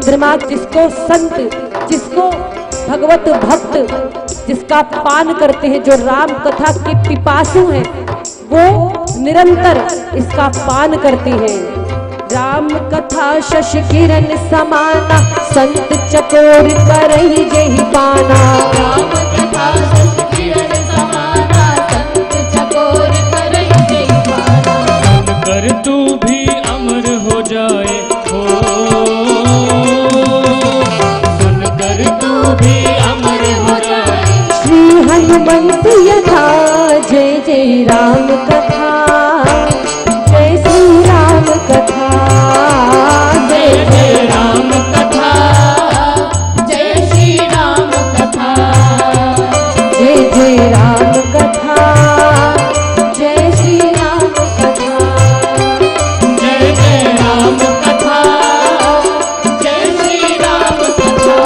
दिमाग जिसको संत, जिसको भगवत भक्त, जिसका पान करते हैं, जो राम कथा के पिपासु हैं, वो निरंतर इसका पान करते हैं। राम कथा शशि किरण समाना, संत चकोर करहि जेहि पाना। राम कथा शशि किरण समाना, संत चकोर करहि जेहि पाना। सुनकर तू भी अमर हो जाए हो, सुनकर तू भी अमर हो जाए। श्री हनुमंत यथा जय जय राम कथा, जय श्री राम कथा, जय जय राम कथा, जय श्री राम कथा। जय जय राम कथा, जय श्री राम कथा। जय जय राम कथा, जय श्री राम कथा।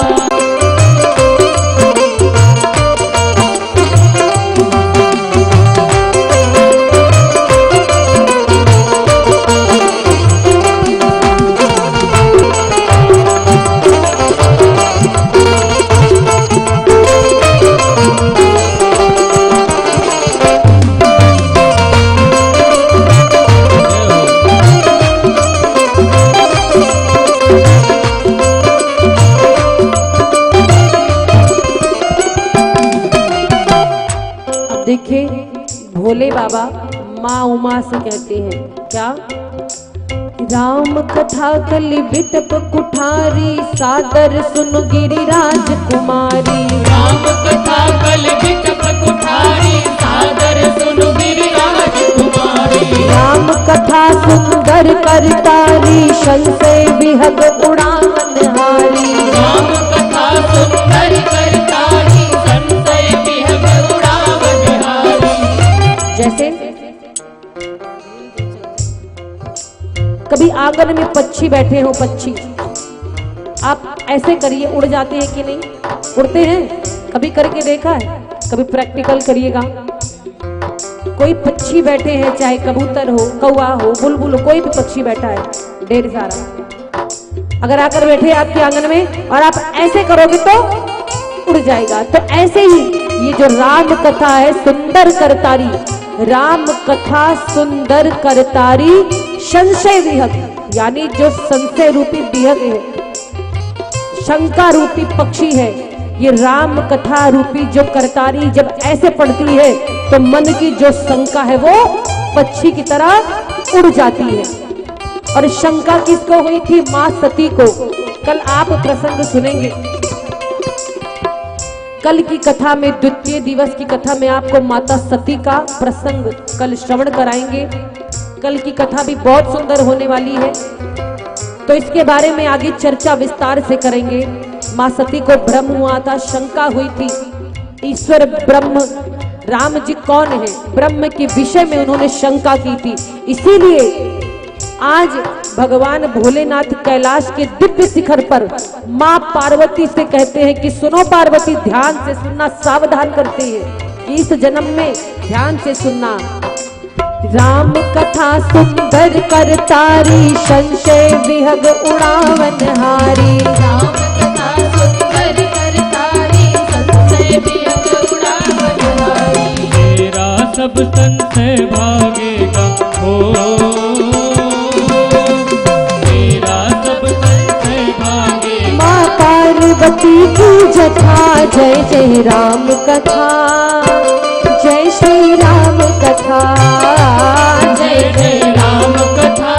देखिए भोले बाबा माँ उमा से कहते हैं क्या, राम कथा कलि बिटप कुठारी, सादर सुन गिरिराज कुमारी। राम कथा कलि बिटप कुठारी, सादर सुनु गिरिराज कुमारी। राम कथा सुंदर करतारी, संशय विहग उड़ावन हारी। राम कथा सुंदर करतारी, संशय विहग उड़ावन हारी। जैसे कभी आंगन में पक्षी बैठे हो, पक्षी आप ऐसे करिए, उड़ जाते हैं कि नहीं? उड़ते हैं, कभी करके देखा है? कभी प्रैक्टिकल करिएगा। कोई पक्षी बैठे हैं, चाहे कबूतर हो, कौवा हो, बुलबुल हो, कोई भी पक्षी बैठा है ढेर सारा, अगर आकर बैठे आपके आंगन में और आप ऐसे करोगे तो उड़ जाएगा। तो ऐसे ही ये जो राम कथा है सुंदर करतारी, राम कथा सुंदर करतारी, संशय विहग, यानी जो संशय रूपी विहग है, शंका रूपी पक्षी है, ये राम कथा रूपी जो करतारी जब ऐसे पड़ती है तो मन की जो शंका है वो पक्षी की तरह उड़ जाती है। और शंका किसको हुई थी? मां सती को। कल आप प्रसंग सुनेंगे, कल की कथा में, द्वितीय दिवस की कथा में आपको माता सती का प्रसंग कल श्रवण कराएंगे। कल की कथा भी बहुत सुंदर होने वाली है, तो इसके बारे में आगे चर्चा विस्तार से करेंगे। मां सती को भ्रम हुआ था, शंका हुई थी, ईश्वर ब्रह्म राम जी कौन है, ब्रह्म के विषय में उन्होंने शंका की थी। इसीलिए आज भगवान भोलेनाथ कैलाश के दिव्य शिखर पर मां पार्वती से कहते हैं कि सुनो पार्वती, ध्यान से सुनना, सावधान करते हैं कि इस जन्म में ध्यान से सुनना। राम कथा सुंदर करतारी, संशय विहग उड़ावन हारी। राम कथा सुंदर करतारी, संशय विहग उड़ावन हारी। तेरा सब संशय भागेगा हो, तेरा सब संशय भागेगा। माँ पार्वती की जथा, जय जय राम कथा, जय श्री राम कथा। जय जय राम कथा,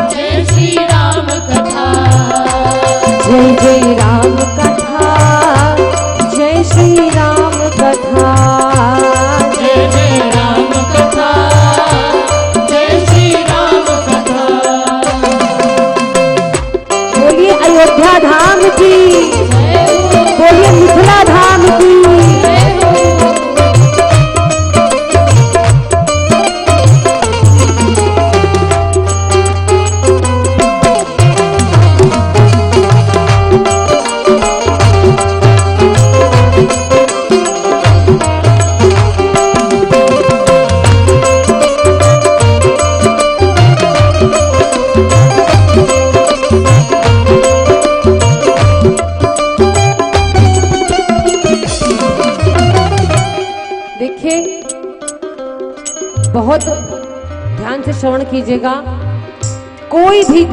जय श्री राम कथा। जय जय राम कथा, जय श्री राम कथा। जय जय राम कथा, जय श्री राम कथा। बोलिए अयोध्या धाम की, बोलिए मिथिला धाम की। बहुत ध्यान से श्रवण कीजिएगा। कोई भी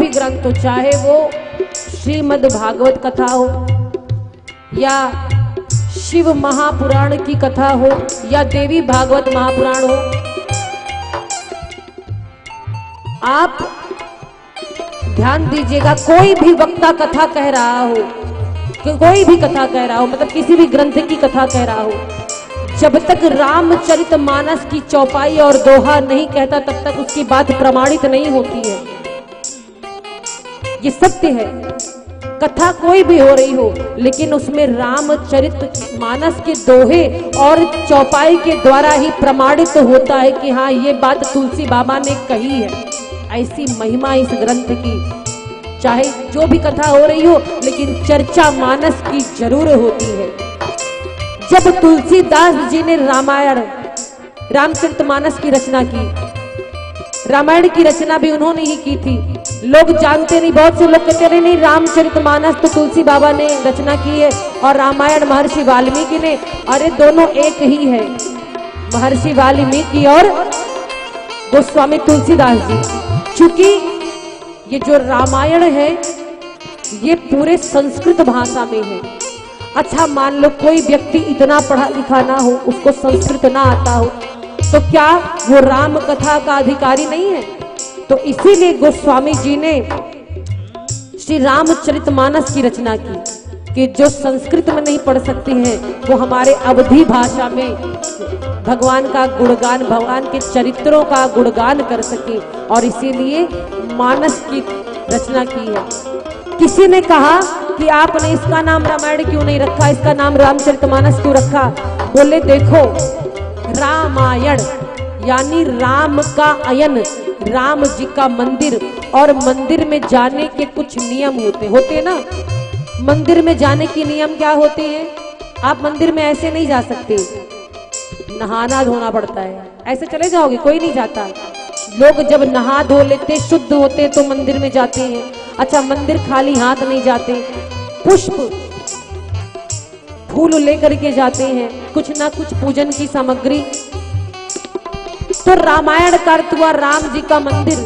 ग्रंथ हो, चाहे वो श्रीमद् भागवत कथा हो या शिव महापुराण की कथा हो या देवी भागवत महापुराण हो, आप ध्यान दीजिएगा, कोई भी वक्ता कथा कह रहा हो, कोई भी कथा कह रहा हो, मतलब किसी भी ग्रंथ की कथा कह रहा हो, जब तक रामचरितमानस की चौपाई और दोहा नहीं कहता तब तक उसकी बात प्रमाणित नहीं होती है। ये सत्य है। कथा कोई भी हो रही हो, लेकिन उसमें रामचरितमानस के दोहे और चौपाई के द्वारा ही प्रमाणित होता है कि हाँ, ये बात तुलसी बाबा ने कही है। ऐसी महिमा इस ग्रंथ की, चाहे जो भी कथा हो रही हो, लेकिन चर्चा मानस की जरूर होती है। जब तुलसीदास जी ने रामचरितमानस की रचना की, रामायण की रचना भी उन्होंने ही की थी। लोग जानते नहीं, बहुत से लोग कहते नहीं, रामचरितमानस तो तुलसी बाबा ने रचना की है और रामायण महर्षि वाल्मीकि ने। अरे दोनों एक ही है, महर्षि वाल्मीकि और गोस्वामी तुलसीदास जी। क्योंकि ये जो रामायण है ये पूरे संस्कृत भाषा में है। अच्छा, मान लो कोई व्यक्ति इतना पढ़ा लिखा ना हो, उसको संस्कृत ना आता हो, तो क्या वो राम कथा का अधिकारी नहीं है? तो इसीलिए गोस्वामी जी ने श्री रामचरितमानस की रचना की कि जो संस्कृत में नहीं पढ़ सकते हैं वो हमारे अवधी भाषा में भगवान का गुणगान, भगवान के चरित्रों का गुणगान कर सके, और इसीलिए मानस की रचना की है। किसी ने कहा कि आपने इसका नाम रामायण क्यों नहीं रखा, इसका नाम रामचरितमानस क्यों रखा? बोले देखो, रामायण यानी राम का अयन, राम जी का मंदिर, और मंदिर में जाने के कुछ नियम होते ना। मंदिर में जाने के नियम क्या होते हैं? आप मंदिर में ऐसे नहीं जा सकते, नहाना धोना पड़ता है। ऐसे चले जाओगे, कोई नहीं जाता। लोग जब नहा धो लेते, शुद्ध होते, तो मंदिर में जाते हैं। अच्छा, मंदिर खाली हाथ नहीं जाते, पुष्प फूल लेकर के जाते हैं, कुछ ना कुछ पूजन की सामग्री। तो रामायण का अर्थ हुआ राम जी का मंदिर,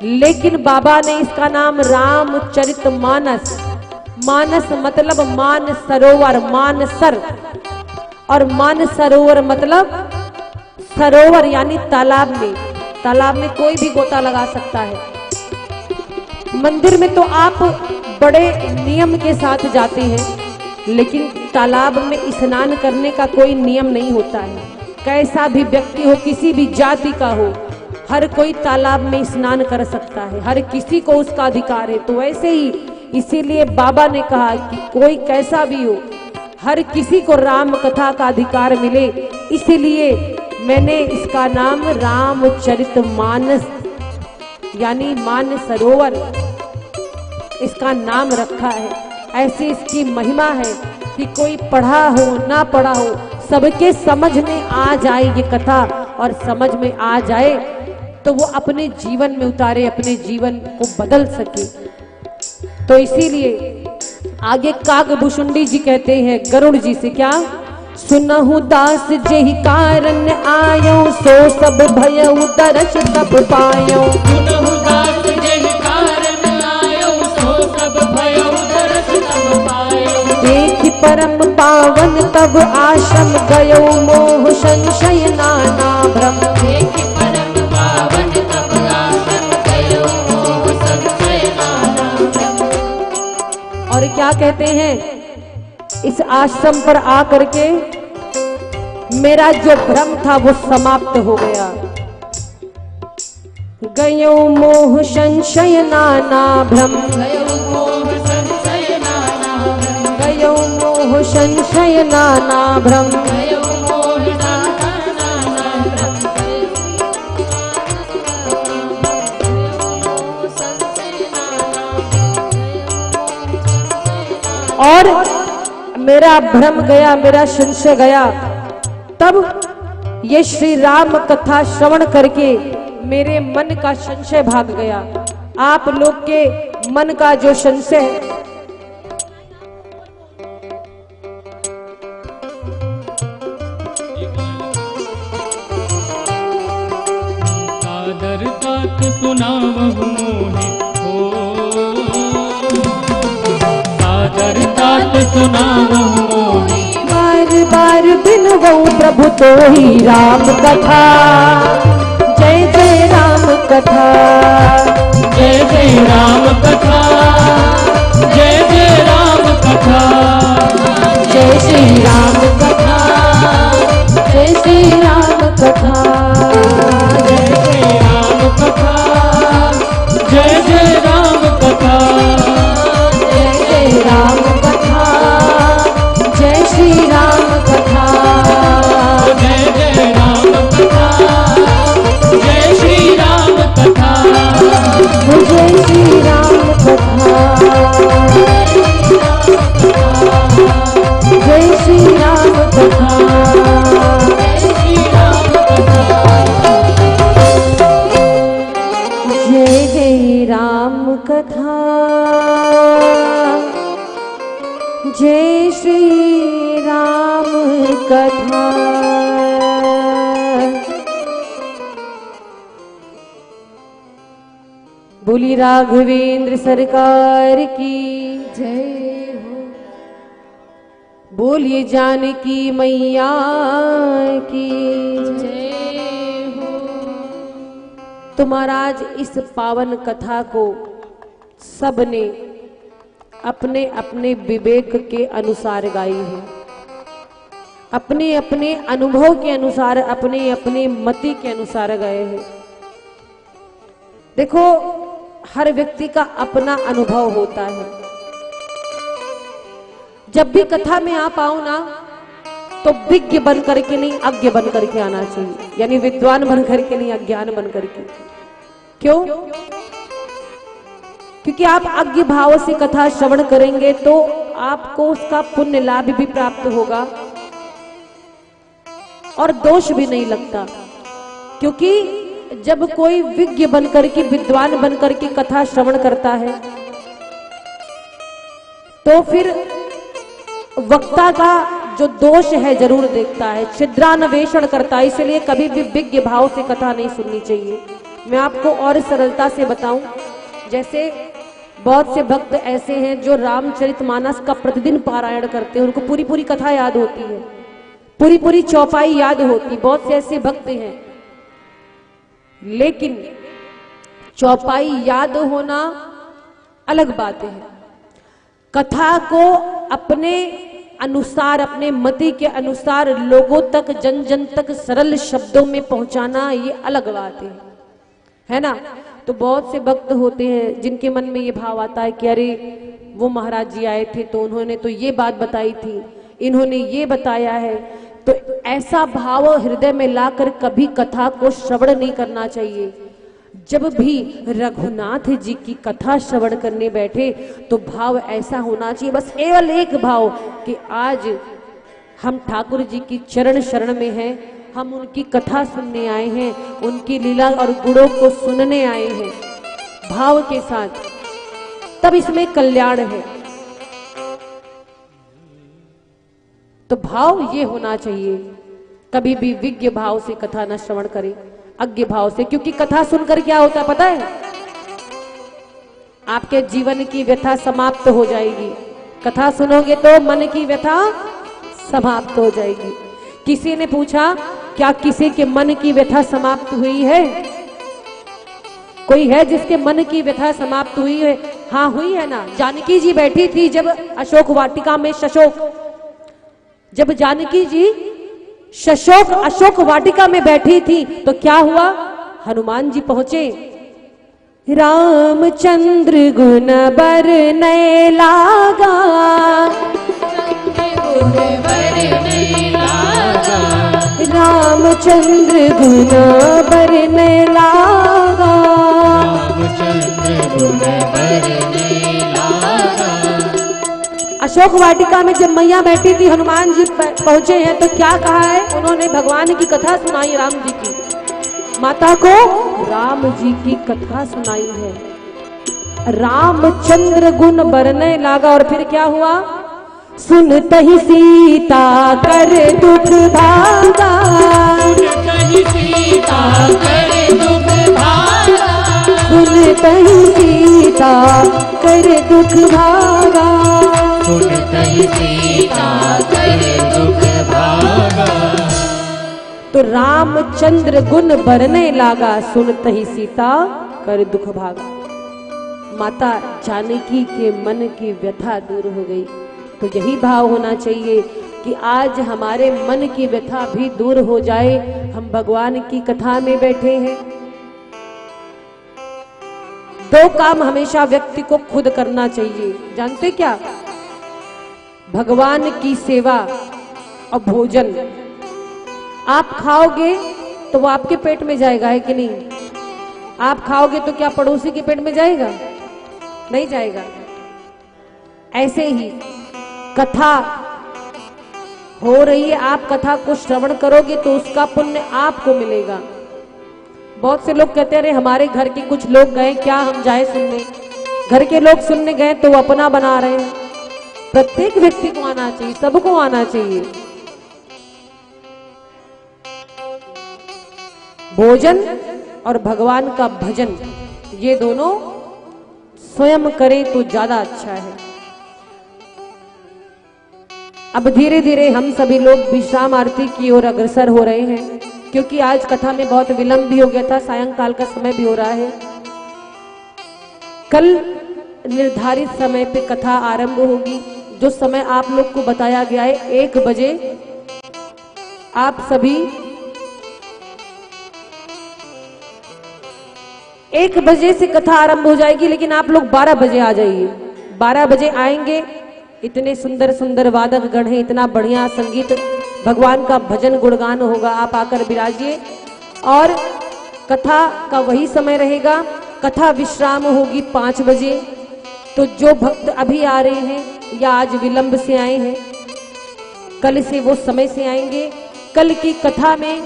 लेकिन बाबा ने इसका नाम रामचरितमानस, मानस मतलब मान सरोवर, मानसर, और मान सरोवर मतलब सरोवर यानी तालाब में। तालाब में कोई भी गोता लगा सकता है। मंदिर में तो आप बड़े नियम के साथ जाते हैं, लेकिन तालाब में स्नान करने का कोई नियम नहीं होता है। कैसा भी व्यक्ति हो, किसी भी जाति का हो, हर कोई तालाब में स्नान कर सकता है, हर किसी को उसका अधिकार है। तो वैसे ही इसीलिए बाबा ने कहा कि कोई कैसा भी हो, हर किसी को राम कथा का अधिकार मिले, इसीलिए मैंने इसका नाम रामचरितमानस यानी मान सरोवर इसका नाम रखा है। ऐसी इसकी महिमा है कि कोई पढ़ा हो ना पढ़ा हो, सबके समझ में आ जाए ये कथा, और समझ में आ जाए तो वो अपने जीवन में उतारे, अपने जीवन को बदल सके। तो इसीलिए आगे कागभूषुंडी जी कहते हैं गरुड़ जी से, क्या? सुनहु दास जेहि कारण आयो, सो सब भयउ दर्श तब पायो। सुनहु दास जेहि कारण आयो, सो सब भयउ दर्श तब पायो। देखि परम पावन तब आश्रम गयो, मोह संशय नाना भ्रम। देखि परम पावन तब आश्रम गयो, मोह संशय नाना भ्रम। और क्या कहते हैं? इस आश्रम पर आकर के मेरा जो भ्रम था वो समाप्त हो गया। गयो मोह संशय नाना भ्रम, गयो मोह संशय नाना भ्रम। गयो मोह संशय नाना भ्रम। गयो मोह नाना भ्रम। और मेरा भ्रम गया, मेरा संशय गया। तब ये श्री राम कथा श्रवण करके मेरे मन का संशय भाग गया। आप लोग के मन का जो संशय है, सुनावहु मोहि। बार बार बिनवऊ प्रभु तो ही राम कथा, जय जय राम कथा, जय जय राम कथा, जय जय राम कथा, जय श्री राम कथा, जय श्री राम कथा, जय जय राम कथा, जय जय राम कथा, जय जय राम कथा, जय श्री राम कथा, जय जय राम कथा, जय श्री राम कथा, जय श्री राम कथा, जय श्री राम कथा, जय जय राम कथा, जय श्री राम कथा। बोली राघवेंद्र सरकार की जय हो। बोलिए जानकी मैया की जय हो। तो महाराज इस पावन कथा को सबने अपने अपने विवेक के अनुसार गाई है, अपने अपने अनुभव के अनुसार, अपने अपने मति के अनुसार गए हैं। देखो, हर व्यक्ति का अपना अनुभव होता है। जब भी कथा में आप आओ ना, तो विज्ञ बन करके नहीं, अज्ञ बन करके आना चाहिए, यानी विद्वान बन करके नहीं, अज्ञान बन करके। क्यों? क्योंकि आप अज्ञ भाव से कथा श्रवण करेंगे तो आपको उसका पुण्य लाभ भी प्राप्त होगा और दोष भी नहीं लगता। क्योंकि जब कोई विज्ञ बनकर के, विद्वान बनकर के कथा श्रवण करता है, तो फिर वक्ता का जो दोष है जरूर देखता है, छिद्रान्वेषण करता है। इसलिए कभी भी विज्ञ भाव से कथा नहीं सुननी चाहिए। मैं आपको और सरलता से बताऊं, जैसे बहुत से भक्त ऐसे हैं जो रामचरितमानस का प्रतिदिन पारायण करते हैं, उनको पूरी पूरी कथा याद होती है, पूरी पूरी चौपाई याद होती। बहुत से ऐसे भक्त हैं, लेकिन चौपाई याद होना अलग बात है, कथा को अपने अनुसार, अपने मति के अनुसार लोगों तक, जन जन तक सरल शब्दों में पहुंचाना, ये अलग बात है ना। तो बहुत से भक्त होते हैं जिनके मन में ये भाव आता है कि अरे वो महाराज जी आए थे तो उन्होंने तो ये बात बताई थी, इन्होंने ये बताया है। तो ऐसा भाव हृदय में लाकर कभी कथा को श्रवण नहीं करना चाहिए। जब भी रघुनाथ जी की कथा श्रवण करने बैठे तो भाव ऐसा होना चाहिए, बस केवल एक भाव कि आज हम ठाकुर जी की चरण शरण में हैं, हम उनकी कथा सुनने आए हैं, उनकी लीला और गुणों को सुनने आए हैं भाव के साथ, तब इसमें कल्याण है। तो भाव ये होना चाहिए, कभी भी विज्ञ भाव से कथा न श्रवण करें, अज्ञ भाव से। क्योंकि कथा सुनकर क्या होता है पता है? आपके जीवन की व्यथा समाप्त हो जाएगी। कथा सुनोगे तो मन की व्यथा समाप्त हो जाएगी। किसी ने पूछा, क्या किसी के मन की व्यथा समाप्त हुई है? कोई है जिसके मन की व्यथा समाप्त हुई है? हाँ, हुई है ना। जानकी जी बैठी थी जब अशोक वाटिका में, जब जानकी जी अशोक वाटिका में बैठी थी तो क्या हुआ? हनुमान जी पहुंचे। रामचंद्र गुण बरनै लागा, रामचंद्र गुण बरनै लागा, अशोक वाटिका में जब मैया बैठी थी, हनुमान जी पहुंचे हैं तो क्या कहा है? उन्होंने भगवान की कथा सुनाई, राम जी की, माता को राम जी की कथा सुनाई है। रामचंद्र गुण बरनै लागा, और फिर क्या हुआ? सुनतहि सीता कर दुख भागा, सुनतहि सीता कर दुख भागा, सुनतहि सीता कर दुख भागा, सुनतहि नहीं सीता कर दुख भागा। तो रामचंद्र गुण बरने लागा, सुनत ही सीता कर दुख भागा। माता जानकी के मन की व्यथा दूर हो गई। तो यही भाव होना चाहिए कि आज हमारे मन की व्यथा भी दूर हो जाए। हम भगवान की कथा में बैठे हैं। दो काम हमेशा व्यक्ति को खुद करना चाहिए, जानते क्या? भगवान की सेवा और भोजन। आप खाओगे तो वो आपके पेट में जाएगा, है कि नहीं? आप खाओगे तो क्या पड़ोसी के पेट में जाएगा? नहीं जाएगा। ऐसे ही कथा हो रही है, आप कथा को श्रवण करोगे तो उसका पुण्य आपको मिलेगा। बहुत से लोग कहते हैं अरे हमारे घर के कुछ लोग गए, क्या हम जाए सुनने? घर के लोग सुनने गए तो वो अपना बना रहे हैं। प्रत्येक व्यक्ति को आना चाहिए, सबको आना चाहिए। भोजन और भगवान का भजन, ये दोनों स्वयं करें तो ज्यादा अच्छा है। अब धीरे धीरे हम सभी लोग विश्राम आरती की ओर अग्रसर हो रहे हैं, क्योंकि आज कथा में बहुत विलंब भी हो गया था, सायंकाल का समय भी हो रहा है। कल निर्धारित समय पे कथा आरंभ होगी। जो समय आप लोग को बताया गया है 1 बजे, आप सभी 1 बजे से कथा आरंभ हो जाएगी, लेकिन आप लोग 12 बजे आ जाइए। 12 बजे आएंगे। इतने सुंदर सुंदर वादक गण हैं, इतना बढ़िया संगीत, भगवान का भजन गुणगान होगा। आप आकर विराजिए और कथा का वही समय रहेगा। कथा विश्राम होगी 5 बजे। तो जो भक्त अभी आ रहे हैं या आज विलंब से आए हैं, कल से वो समय से आएंगे। कल की कथा में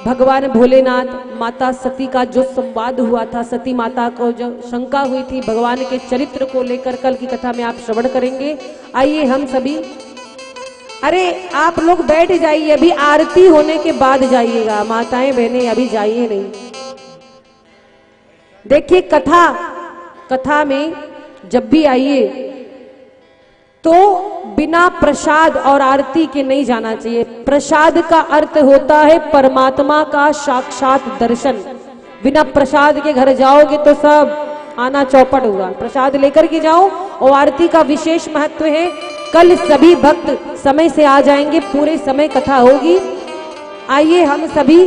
भगवान भोलेनाथ, माता सती का जो संवाद हुआ था, सती माता को जो शंका हुई थी भगवान के चरित्र को लेकर, कल की कथा में आप श्रवण करेंगे। आइए हम सभी, अरे आप लोग बैठ जाइए, अभी आरती होने के बाद जाइएगा। माताएं बहनें अभी जाइए नहीं। देखिए कथा में जब भी आइए तो बिना प्रसाद और आरती के नहीं जाना चाहिए। प्रसाद का अर्थ होता है परमात्मा का साक्षात दर्शन। बिना प्रसाद के घर जाओगे तो सब आना चौपट हुआ। प्रसाद लेकर के जाओ। और आरती का विशेष महत्व है। कल सभी भक्त समय से आ जाएंगे, पूरे समय कथा होगी। आइए हम सभी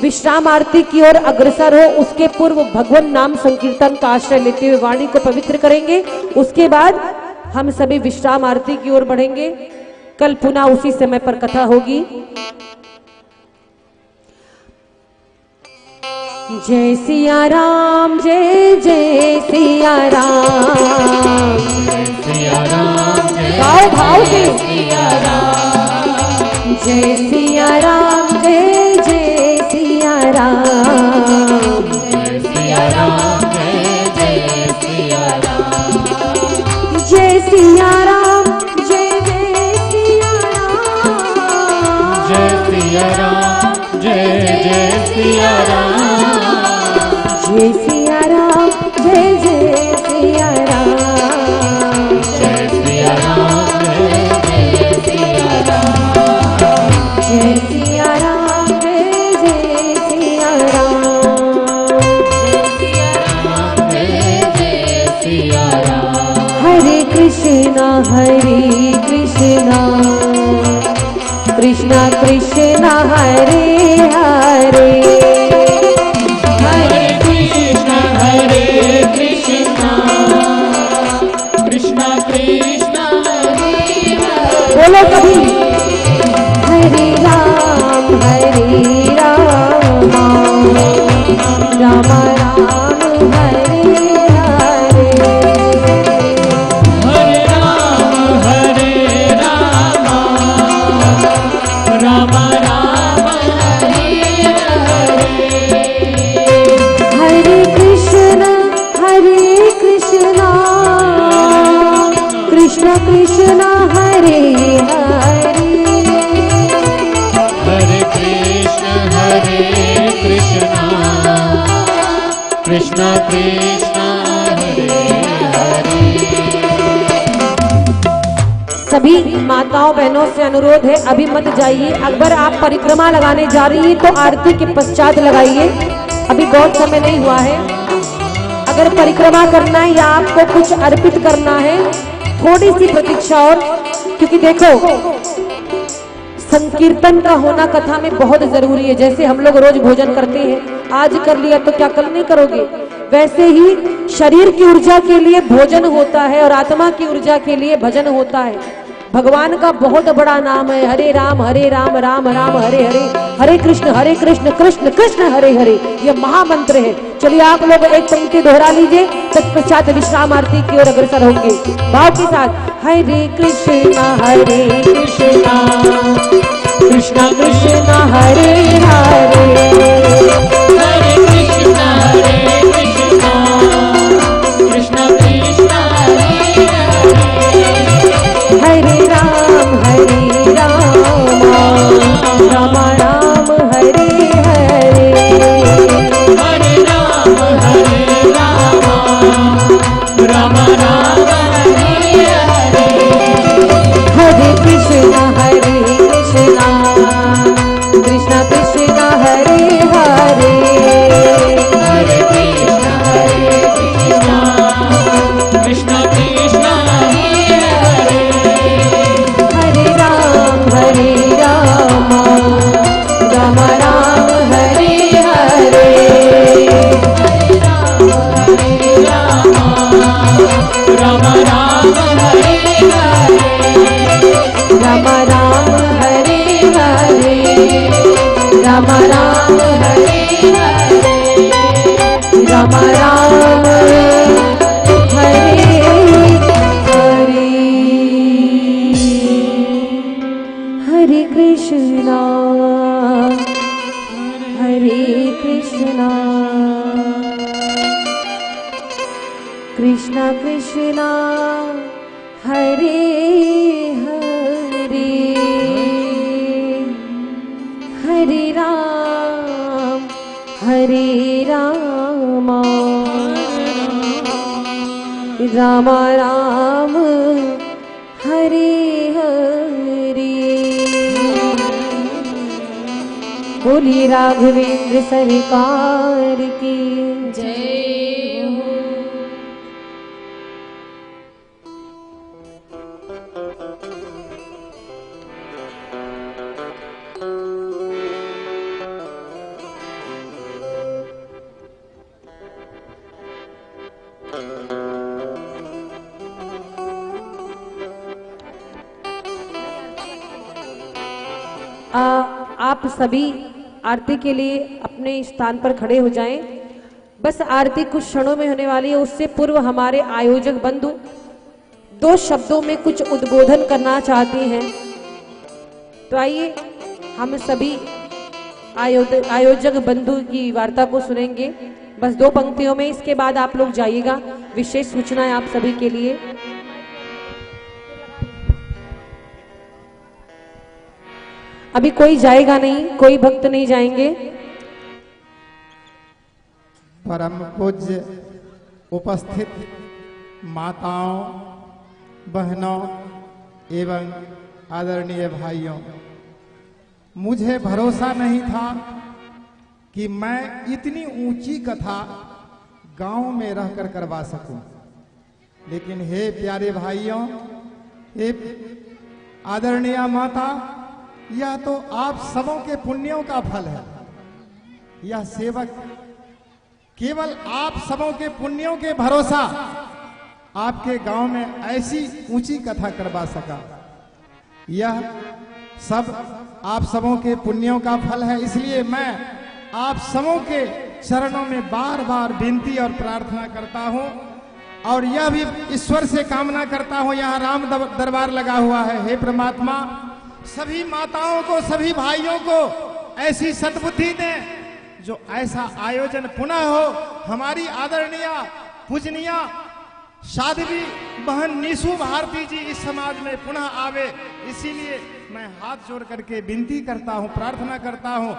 विश्राम आरती की ओर अग्रसर हो। उसके पूर्व भगवान नाम संकीर्तन का आश्रय लेते हुए वाणी को पवित्र करेंगे। उसके बाद हम सभी विश्राम आरती की ओर बढ़ेंगे। कल पुनः उसी समय पर कथा होगी। जय सिया राम, जय जय सिया राम, गाओ भाव से सिया राम, जय सिया राम, जय जय सिया राम, सिया राम, जय जय सिया राम, जय सिया राम, जय जय सिया राम, जय सिया राम, जय जय सिया राम, जय सिया राम, जय जय सिया राम, जय सिया राम, जय जय सिया राम, जय सिया राम, जय जय सिया राम, जय जय सिया राम, हरे कृष्णा कृष्णा कृष्णा हरे हरे, हरे कृष्णा कृष्णा कृष्णा हरे हरे। बोलो कभी हरे राम राम राम हरे हरे, हरे राम राम राम हरे हरे। हरे कृष्णा कृष्ण कृष्ण हरे हरे, हरे कृष्णा कृष्णा कृष्णा हरे हरे। सभी माताओं बहनों से अनुरोध है, अभी मत जाइए। अगर आप परिक्रमा लगाने जा रही है तो आरती के पश्चात लगाइए, अभी बहुत समय नहीं हुआ है। अगर परिक्रमा करना है या आपको कुछ अर्पित करना है, थोड़ी सी प्रतीक्षा और, क्योंकि देखो संकीर्तन का होना कथा में बहुत जरूरी है। जैसे हम लोग रोज भोजन करते हैं, आज कर लिया तो क्या कल नहीं करोगे, वैसे ही शरीर की ऊर्जा के लिए भोजन होता है और आत्मा की ऊर्जा के लिए भजन होता है। भगवान का बहुत बड़ा नाम है, हरे राम राम राम हरे हरे, हरे कृष्ण कृष्ण कृष्ण हरे हरे, यह महामंत्र है। चलिए आप लोग एक पंक्ति दोहरा लीजिए, तत्पश्चात विश्राम आरती की ओर अग्रसर होंगे भाव के साथ। हरे कृष्णा कृष्ण कृष्ण हरे हरे, हरे कृष्णा कृष्ण कृष्ण हरे हरे, हरे राम राम राम हरे हरे, हरे राम राम राम हरे हरे, हरे कृष्णा कृष्ण कृष्ण हरे हरे, हरे कृष्णा कृष्ण कृष्ण हरे हरे, हरे राम राम राम हरे हरे, राम राम हरे हरे, राम राम हरे हरे, राम राम हरे हरे, राम राम हरे हरे। हरे कृष्णा कृष्णा कृष्णा हरे हरे, हरे राम राम राम हरे हरे। बोलिए राघवेंद्र सरकार की जय हो। आप सभी आरती के लिए अपने स्थान पर खड़े हो जाएं। बस आरती कुछ क्षणों में होने वाली है, उससे पूर्व हमारे आयोजक बंधु 2 शब्दों में कुछ उद्बोधन करना चाहते हैं। तो आइए हम सभी आयोजक बंधु की वार्ता को सुनेंगे, बस 2 पंक्तियों में। इसके बाद आप लोग जाइएगा, विशेष सूचना है आप सभी के लिए। अभी कोई जाएगा नहीं, कोई भक्त नहीं जाएंगे। परम पूज्य उपस्थित माताओं, बहनों एवं आदरणीय भाइयों, मुझे भरोसा नहीं था कि मैं इतनी ऊंची कथा गांव में रहकर करवा सकूं, लेकिन हे प्यारे भाइयों, हे आदरणीय माता, यह तो आप सबों के पुण्यों का फल है। यह सेवक केवल आप सबों के पुण्यों के भरोसा आपके गांव में ऐसी ऊंची कथा करवा सका। यह सब आप सबों के पुण्यों का फल है। इसलिए मैं आप सबों के चरणों में बार बार विनती और प्रार्थना करता हूं, और यह भी ईश्वर से कामना करता हूं, यहाँ राम दरबार लगा हुआ है। हे परमात्मा, सभी माताओं को, सभी भाइयों को ऐसी सद्बुद्धि दें जो ऐसा आयोजन पुनः हो। हमारी आदरणीय पूजनीय साध्वी बहन निशु भारती जी इस समाज में पुनः आवे, इसीलिए मैं हाथ जोड़ करके विनती करता हूं, प्रार्थना करता हूं,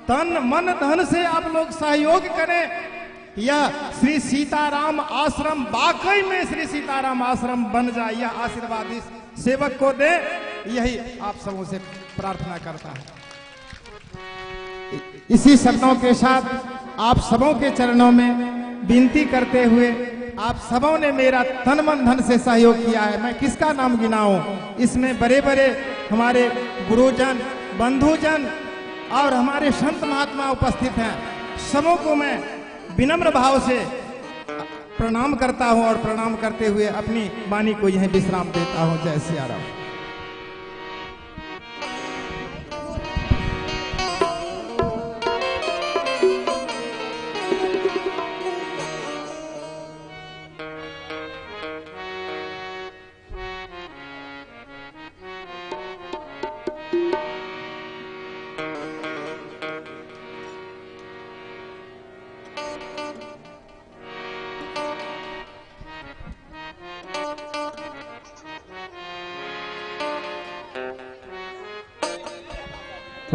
तन मन धन से आप लोग सहयोग करें यह श्री सीताराम आश्रम वाकई में श्री सीताराम आश्रम बन जाए, यह आशीर्वाद इस सेवक को दे, यही आप सबों से प्रार्थना करता है। इसी शब्दों के साथ आप सबों के चरणों में विनती करते हुए, आप सबों ने मेरा तन मन धन से सहयोग किया है, मैं किसका नाम गिनाऊं। इसमें बड़े बड़े हमारे गुरुजन, बंधुजन और हमारे संत महात्मा उपस्थित हैं। सबों को मैं विनम्र भाव से प्रणाम करता हूं और प्रणाम करते हुए अपनी वाणी को यहीं विश्राम देता हूं। जय सिया राम।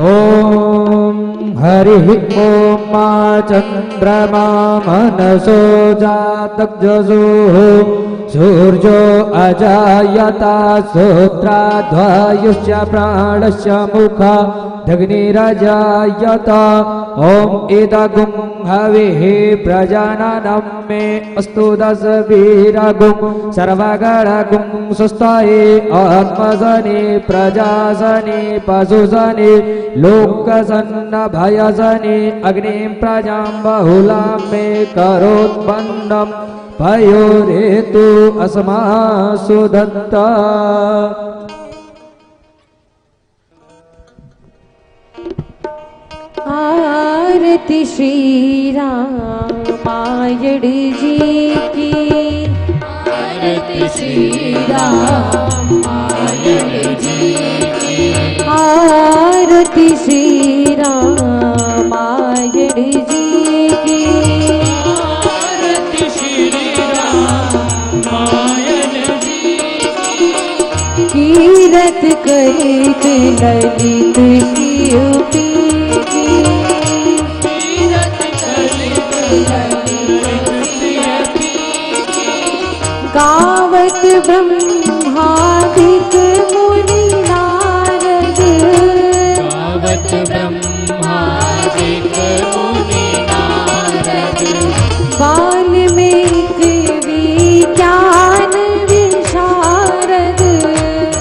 ओम हरि ओम मा चंद्रमा मनसो जातजसो सूर्यो अजायता श्रोत्राद्वायुश्च प्राणश्च मुखा दग्निरजायत। ओम इदगुं हविः प्रजानानं मे अस्तु दशवीरगुं सर्वगणगुं सुस्थये आत्मजने प्रजासने पशुसने लोकसन्न भयसने अग्निं प्रजां बहुलां मे करोत्पन्नं पयोरेतु अस्मासु दत्ता। आरती श्री रामायण जी की, आरती श्री रामायण जी की, आरती श्री रामायण जी की, आरती श्री रामायण जी की। कीरत करित ललित शिवपी की, तीरथ कलित ललित सियपी की, गावत ब्रह्मादिक मुनि नारद, गावत ब्रह्मादिक मुनि नारद, वाल्मीकि विज्ञान विशारद,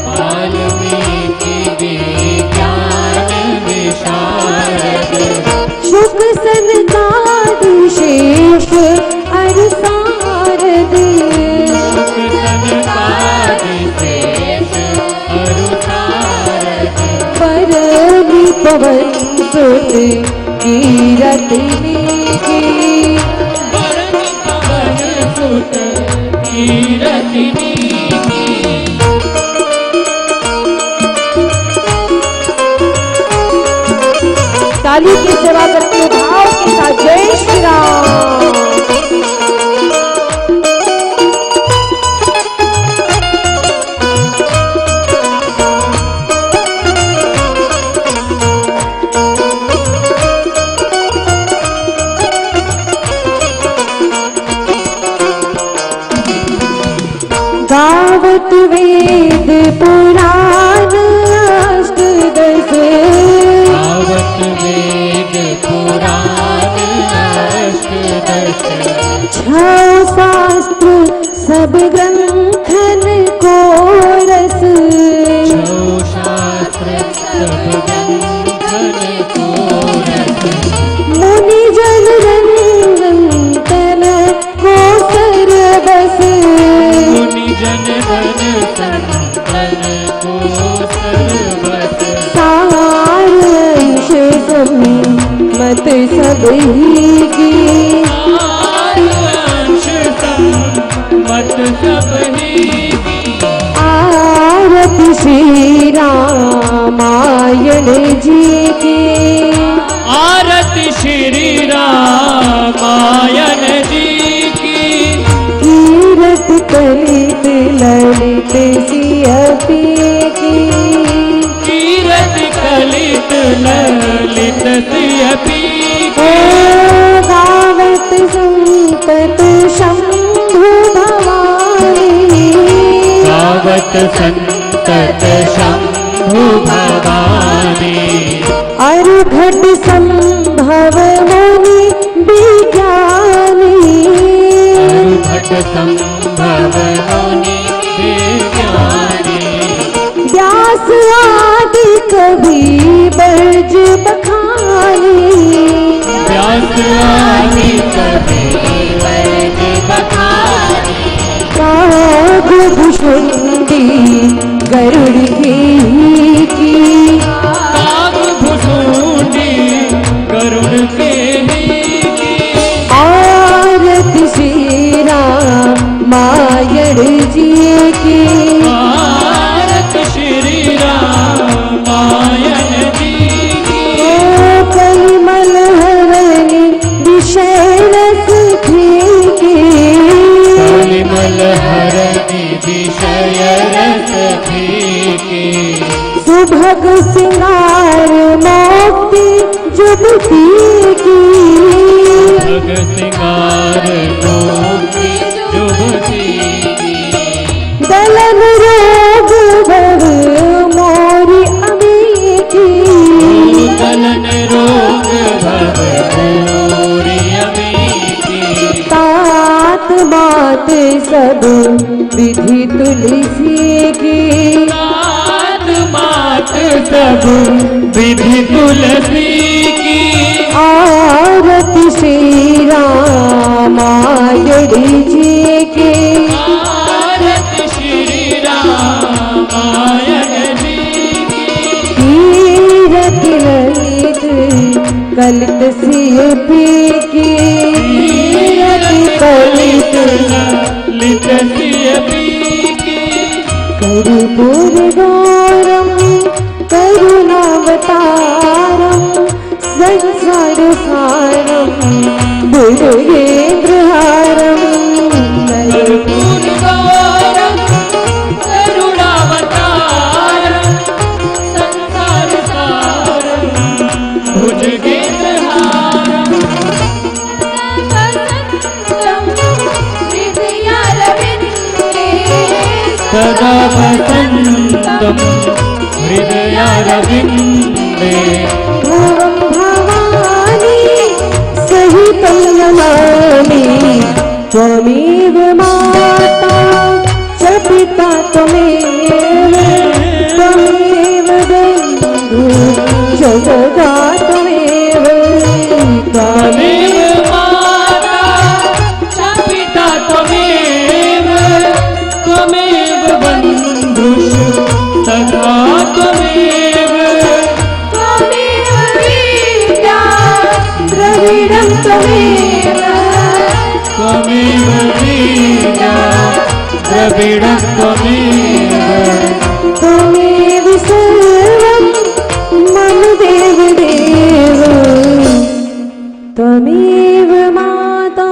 वाल्मीकि विज्ञान विशारद, शुक सनकादि शेष अरु सारद, सनकादि शेष अरु सारद, परमि पवन सुत कीरतनी की, परम पवन सुत कीरतनी की। ताली की सेवा करते हुए भाव के साथ जय श्री राम। गावत वेद पुराण अष्टदश, गावत वेद पुराण अष्टदश, छह शास्त्र सब ग्रंथन को रस, छौ शास्त्र सब ग्रंथन को रस, मुनि जन रंजन को सरबस, मुनि जन धन संतन को सर्वस, सारांश मत सब ही की, सारांश मत सब ही की। आरती श्री रामायण जी की, आरती श्री रामायण जी की, कीरत कलित ललित सियपी की, कीरत कलित ललित सियपी ओ गावत संग गावत संतत शंभु भवानी। अर्घट संभव मुनि विज्ञानी, अर्घट संभव मुनि विज्ञानी। व्यास आदि कवि बरज बखानी, व्यास आदि कवि बरज बखानी। कागभूषुंडी गरुड़ की कागभूषुंडी गरुड़ के आरती श्री रामायण जी की, आरती श्री रामायण जी की। कलिमल हरनि विषय रस फीकी, कलिमल हरनि विषय रस फीकी। सुभग सिंगार मोक्ति जुबती की, भग सिंगार मोक्ति जुबती की। दलन रोग भव मोरी अमी की, दलन रोग भव मोरी अमी की। तात बात सब विधि तुलसी की, तात बात सब विधि तुलसी की। आरती श्री रामायण जी की, आरती श्री रामायण जी की। तीरथ ललित कलित सिय की, कलित ललित सिय की। कर्पूर गौरम करुणावतारम संसार सारम बुद्धेन्द्रहारम। कर्पूर गौरम करुणावतारम संसार सारम भुजगेन्द्रहारम। सदा वसन्तं हृदयारविन्दे। भवं भवानी सहितं नमामि, त्वमेव माता च पिता त्वमेव, त्वमेव बन्धु च सखा त्वमेव, त्वमेव त्वमेव माता च पिता त्वमेव, त्वमेव बन्धुश्च सखा त्वमेव। त्वमेव विद्या द्रविडं त्वमेव, त्वमेव विद्या द्रविडं त्वमेव। त्वमेव सर्वं मम देवदेव, त्वमेव माता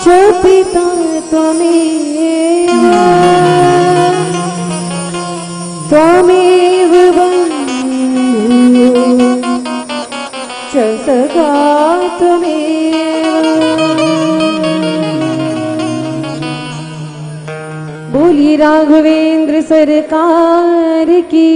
च पिता त्वमेव, त्वमेव बन्धु च सखा त्वमेव। बोलिए राघवेंद्र सरकार की।